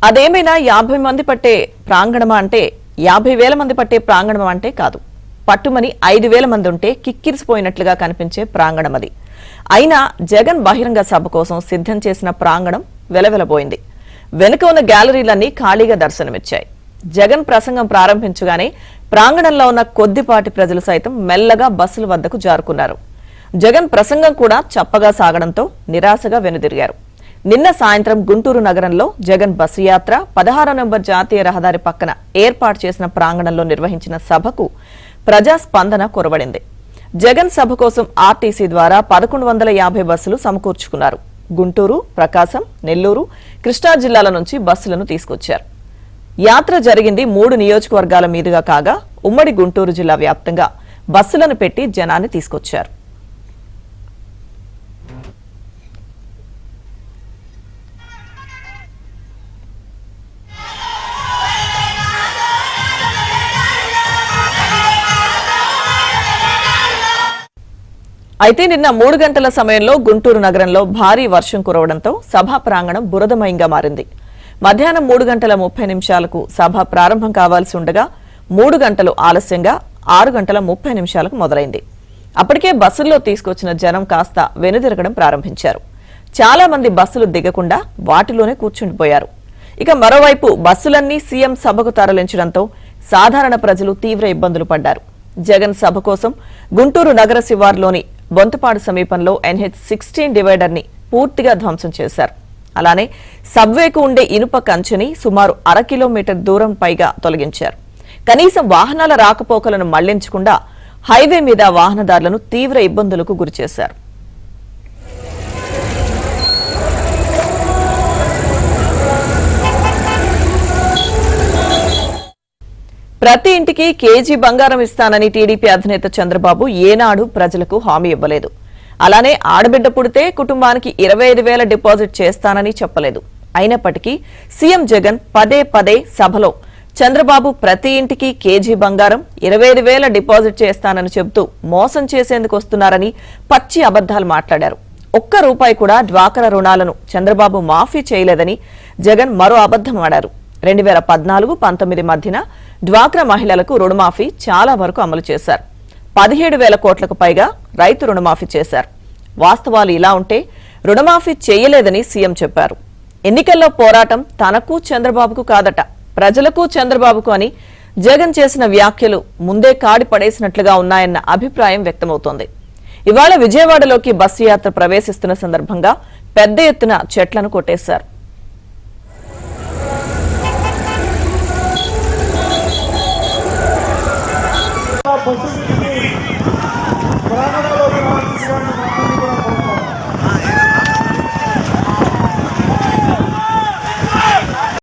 అదేమైనా 50 మంది పట్టే ప్రాంగణమా అంటే 50,000 మంది పట్టే ప్రాంగణమా అంటే కాదు. పట్టుమని 5,000 మంది ఉంటే కిక్కిరిసిపోయినట్లుగా కనిపించే ప్రాంగణం అది. అయినా జగన్ బహిరంగ సభ కోసం సిద్ధం చేసిన ప్రాంగణం వెలవెలబోయింది. వెనుక ఉన్న గ్యాలరీలన్నీ ఖాళీగా దర్శనమిచ్చాయి. జగన్ ప్రసంగం ప్రారంభించగానే ప్రాంగణంలో ఉన్న కొద్దిపాటి ప్రజలు సైతం మెల్లగా బస్సుల వద్దకు జారుకున్నారు. జగన్ ప్రసంగం కూడా చప్పగా సాగడంతో నిరాశగా వెనుదిరిగారు. నిన్న సాయంత్రం గుంటూరు నగరంలో జగన్ బస్సు యాత్ర 16వ నంబర్ జాతీయ రహదారి పక్కన ఏర్పాటు చేసిన ప్రాంగణంలో నిర్వహించిన సభకు ప్రజాస్పందన కురవడింది. జగన్ సభ కోసం ఆర్టీసీ ద్వారా 1150 బస్సులు సమకూర్చుకున్నారు. గుంటూరు, ప్రకాశం, నెల్లూరు, కృష్ణా జిల్లాల నుంచి బస్సులను తీసుకొచ్చారు. యాత్ర జరిగింది 3 నియోజకవర్గాల మీదుగా కాగా ఉమ్మడి గుంటూరు జిల్లా వ్యాప్తంగా బస్సులను పెట్టి జనాన్ని తీసుకొచ్చారు. అయితే నిన్న 3 గంటల సమయంలో గుంటూరు నగరంలో భారీ వర్షం కురవడంతో సభా ప్రాంగణం బురదమయంగా మారింది. మధ్యాహ్నం 3 గంటల 30 నిమిషాలకు సభ ప్రారంభం కావాల్సి ఉండగా 3 గంటలు ఆలస్యంగా 6 గంటల 30 నిమిషాలకు మొదలైంది. అప్పటికే బస్సుల్లో తీసుకొచ్చిన జనం కాస్త వెనుదిరగడం ప్రారంభించారు. చాలా మంది బస్సులు దిగకుండా వాటిలోనే కూర్చుండిపోయారు. ఇక మరోవైపు బస్సులన్నీ సీఎం సభకు తరలించడంతో సాధారణ ప్రజలు తీవ్ర ఇబ్బందులు పడ్డారు. జగన్ సభ కోసం గుంటూరు నగర శివార్లోని బొంతపాడు సమీపంలో NH-16 డివైడర్ ని పూర్తిగా ధ్వంసం చేశారు. అలానే సబ్వేకు ఉండే ఇనుప కంచెని సుమారు 1/2 కిలోమీటర్ దూరం పైగా తొలగించారు. కనీసం వాహనాల రాకపోకలను మళ్లించకుండా హైవే మీద వాహనదారులను తీవ్ర ఇబ్బందులకు గురిచేశారు. ప్రతి ఇంటికి కేజీ బంగారం ఇస్తానని టీడీపీ అధినేత చంద్రబాబు ఏనాడు ప్రజలకు హామీ ఇవ్వలేదు. అలానే ఆడబిడ్డ పుడితే కుటుంబానికి 25,000 డిపాజిట్ చేస్తానని చెప్పలేదు. అయినప్పటికీ సీఎం జగన్ పదే సభలో చంద్రబాబు ప్రతి ఇంటికి కేజీ బంగారం 25,000 డిపాజిట్ చేస్తానని చెబుతూ మోసం చేసేందుకు వస్తున్నారని పచ్చి అబద్దాలు మాట్లాడారు. ఒక్క రూపాయి కూడా డ్వాక్రా రుణాలను చంద్రబాబు మాఫీ చేయలేదని జగన్ మరో అబద్దం ఆడారు. 2014-19 మధ్యన డ్వాక్రా మహిళలకు రుణమాఫీ చాలా వరకు అమలు చేశారు. 17,000 కోట్లకు పైగా రైతు రుణమాఫీ చేశారు. వాస్తవాలు ఇలా ఉంటే రుణమాఫీ చేయలేదని సీఎం చెప్పారు. ఎన్నికల్లో పోరాటం తనకు చంద్రబాబుకు కాదట, ప్రజలకు చంద్రబాబుకు అని జగన్ చేసిన వ్యాఖ్యలు ముందే కాడి పడేసినట్లుగా ఉన్నాయన్న అభిప్రాయం వ్యక్తమవుతోంది. ఇవాళ విజయవాడలోకి బస్సు యాత్ర ప్రవేశిస్తున్న సందర్భంగా పెద్ద ఎత్తున చెట్లను కొట్టేశారు. బస్సు